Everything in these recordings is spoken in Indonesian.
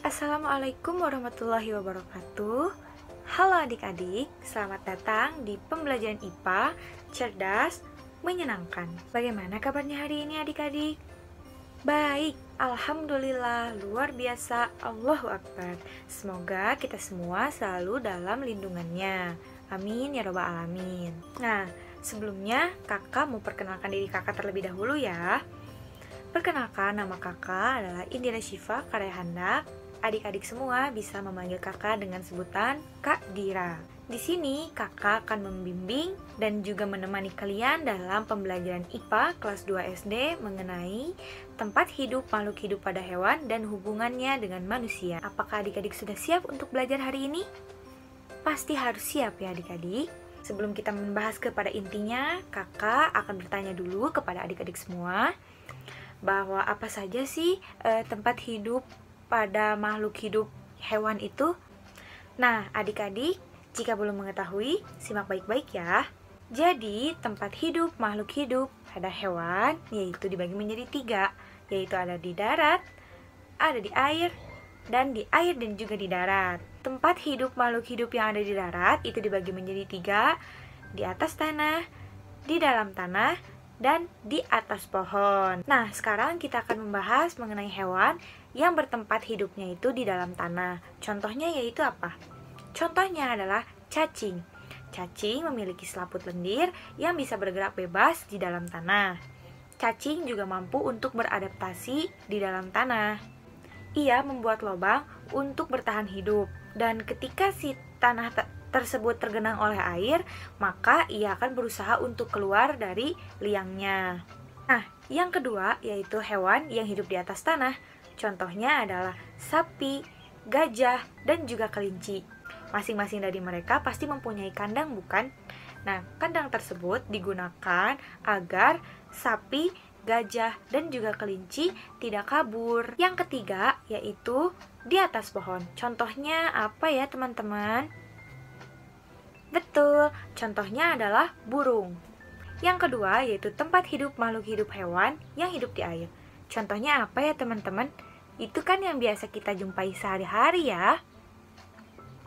Assalamualaikum warahmatullahi wabarakatuh. Halo adik-adik, selamat datang di pembelajaran IPA cerdas menyenangkan. Bagaimana kabarnya hari ini adik-adik? Baik, alhamdulillah, luar biasa, Allahu Akbar. Semoga kita semua selalu dalam lindungannya. Amin ya robbal alamin. Nah, sebelumnya kakak mau perkenalkan diri kakak terlebih dahulu ya. Perkenalkan, nama kakak adalah Indira Syifa Karyahandak. Adik-adik semua bisa memanggil kakak dengan sebutan Kak Dira. Di sini kakak akan membimbing dan juga menemani kalian dalam pembelajaran IPA kelas 2 SD mengenai tempat hidup makhluk hidup pada hewan dan hubungannya dengan manusia. Apakah adik-adik sudah siap untuk belajar hari ini? Pasti harus siap ya adik-adik. Sebelum kita membahas kepada intinya, kakak akan bertanya dulu kepada adik-adik semua bahwa apa saja sih tempat hidup pada makhluk hidup hewan itu. Nah, adik-adik, jika belum mengetahui, simak baik-baik ya. Jadi, tempat hidup makhluk hidup pada hewan yaitu dibagi menjadi 3, yaitu ada di darat, ada di air, dan di air dan juga di darat. Tempat hidup makhluk hidup yang ada di darat itu dibagi menjadi 3, di atas tanah, di dalam tanah, dan di atas pohon. Nah, sekarang kita akan membahas mengenai hewan yang bertempat hidupnya itu di dalam tanah. Contohnya yaitu apa? Contohnya adalah cacing. Cacing memiliki selaput lendir yang bisa bergerak bebas di dalam tanah. Cacing juga mampu untuk beradaptasi di dalam tanah. Ia membuat lubang untuk bertahan hidup, dan ketika si tanah tersebut tergenang oleh air, maka ia akan berusaha untuk keluar dari liangnya. Nah, yang kedua yaitu hewan yang hidup di atas tanah. Contohnya adalah sapi, gajah, dan juga kelinci. Masing-masing dari mereka pasti mempunyai kandang, bukan? Nah, kandang tersebut digunakan agar sapi, gajah, dan juga kelinci tidak kabur. Yang ketiga yaitu di atas pohon. Contohnya apa ya teman-teman? Betul, contohnya adalah burung. Yang kedua yaitu tempat hidup makhluk hidup hewan yang hidup di air. Contohnya apa ya teman-teman? Itu kan yang biasa kita jumpai sehari-hari ya.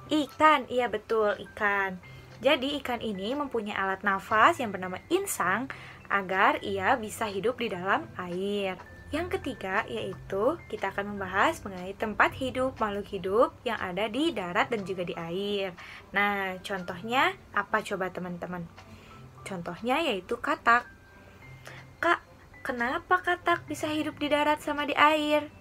Ikan, iya betul, ikan. Jadi ikan ini mempunyai alat nafas yang bernama insang agar ia bisa hidup di dalam air. Yang ketiga yaitu kita akan membahas mengenai tempat hidup makhluk hidup yang ada di darat dan juga di air. Nah, contohnya apa coba teman-teman? Contohnya yaitu katak. Kak, kenapa katak bisa hidup di darat sama di air?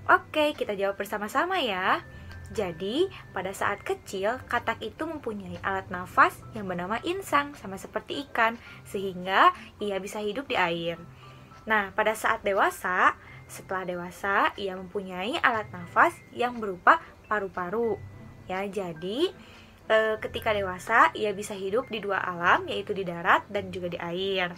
Oke, kita jawab bersama-sama ya. Jadi, pada saat kecil, katak itu mempunyai alat nafas yang bernama insang, sama seperti ikan, sehingga ia bisa hidup di air. Nah, pada saat dewasa, setelah dewasa, ia mempunyai alat nafas yang berupa paru-paru. Ya, jadi ketika dewasa, ia bisa hidup di dua alam, yaitu di darat dan juga di air.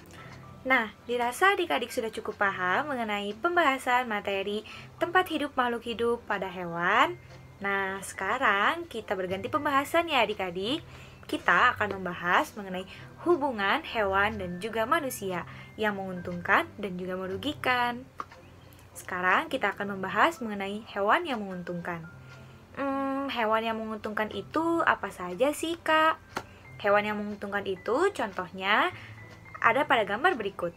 Nah, dirasa adik-adik sudah cukup paham mengenai pembahasan materi tempat hidup makhluk hidup pada hewan. Nah, sekarang kita berganti pembahasan ya adik-adik. Kita akan membahas mengenai hubungan hewan dan juga manusia yang menguntungkan dan juga merugikan. Sekarang kita akan membahas mengenai hewan yang menguntungkan. Hewan yang menguntungkan itu apa saja sih, Kak? Hewan yang menguntungkan itu contohnya ada pada gambar berikut.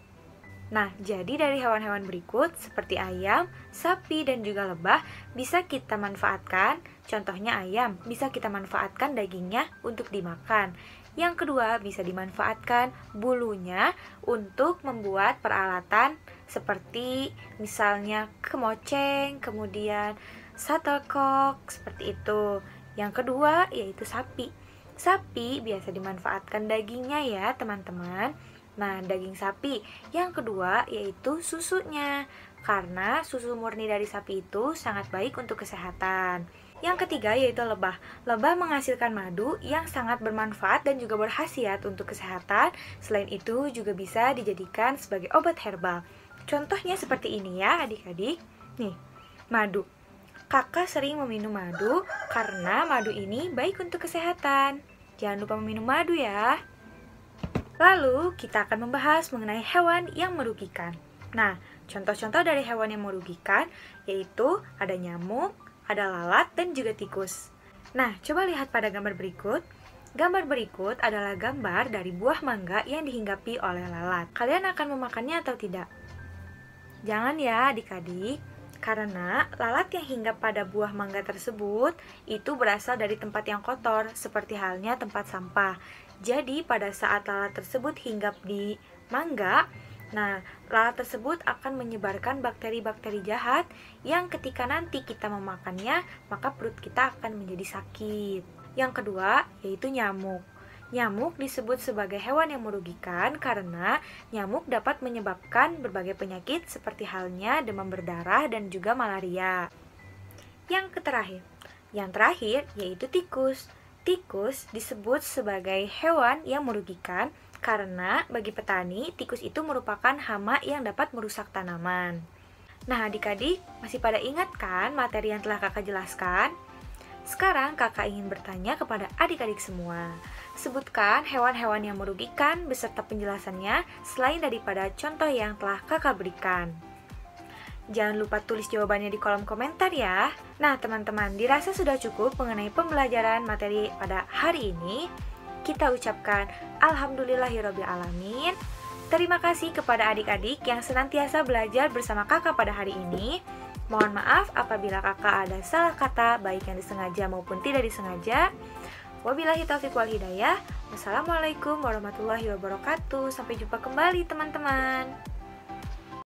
Nah, jadi dari hewan-hewan berikut seperti ayam, sapi, dan juga lebah bisa kita manfaatkan. Contohnya ayam, bisa kita manfaatkan dagingnya untuk dimakan. Yang kedua, bisa dimanfaatkan bulunya untuk membuat peralatan seperti misalnya kemoceng, kemudian shuttlecock, seperti itu. Yang kedua, yaitu sapi. Sapi biasa dimanfaatkan dagingnya ya teman-teman. Nah, daging sapi. Yang kedua yaitu susunya, karena susu murni dari sapi itu sangat baik untuk kesehatan. Yang ketiga yaitu lebah. Lebah menghasilkan madu yang sangat bermanfaat dan juga berkhasiat untuk kesehatan. Selain itu juga bisa dijadikan sebagai obat herbal. Contohnya seperti ini ya adik-adik. Nih, madu. Kakak sering meminum madu karena madu ini baik untuk kesehatan. Jangan lupa meminum madu ya. Lalu, kita akan membahas mengenai hewan yang merugikan. Nah, contoh-contoh dari hewan yang merugikan yaitu ada nyamuk, ada lalat dan juga tikus. Nah, coba lihat pada gambar berikut. Gambar berikut adalah gambar dari buah mangga yang dihinggapi oleh lalat. Kalian akan memakannya atau tidak? Jangan ya adik-adik, karena lalat yang hinggap pada buah mangga tersebut itu berasal dari tempat yang kotor, seperti halnya tempat sampah. Jadi pada saat lalat tersebut hinggap di mangga, nah, lalat tersebut akan menyebarkan bakteri-bakteri jahat yang ketika nanti kita memakannya, maka perut kita akan menjadi sakit. Yang kedua, yaitu nyamuk. Nyamuk disebut sebagai hewan yang merugikan karena nyamuk dapat menyebabkan berbagai penyakit seperti halnya demam berdarah dan juga malaria. Yang terakhir yaitu tikus. Tikus disebut sebagai hewan yang merugikan karena bagi petani, tikus itu merupakan hama yang dapat merusak tanaman. Nah, adik-adik, masih pada ingat kan materi yang telah kakak jelaskan? Sekarang kakak ingin bertanya kepada adik-adik semua. Sebutkan hewan-hewan yang merugikan beserta penjelasannya selain daripada contoh yang telah kakak berikan. Jangan lupa tulis jawabannya di kolom komentar ya. Nah, teman-teman, dirasa sudah cukup mengenai pembelajaran materi pada hari ini. Kita ucapkan Alhamdulillahirrabbilalamin. Terima kasih kepada adik-adik yang senantiasa belajar bersama kakak pada hari ini. Mohon maaf apabila kakak ada salah kata, baik yang disengaja maupun tidak disengaja. Wabillahi taufiq wal hidayah. Wassalamualaikum warahmatullahi wabarakatuh. Sampai jumpa kembali teman-teman.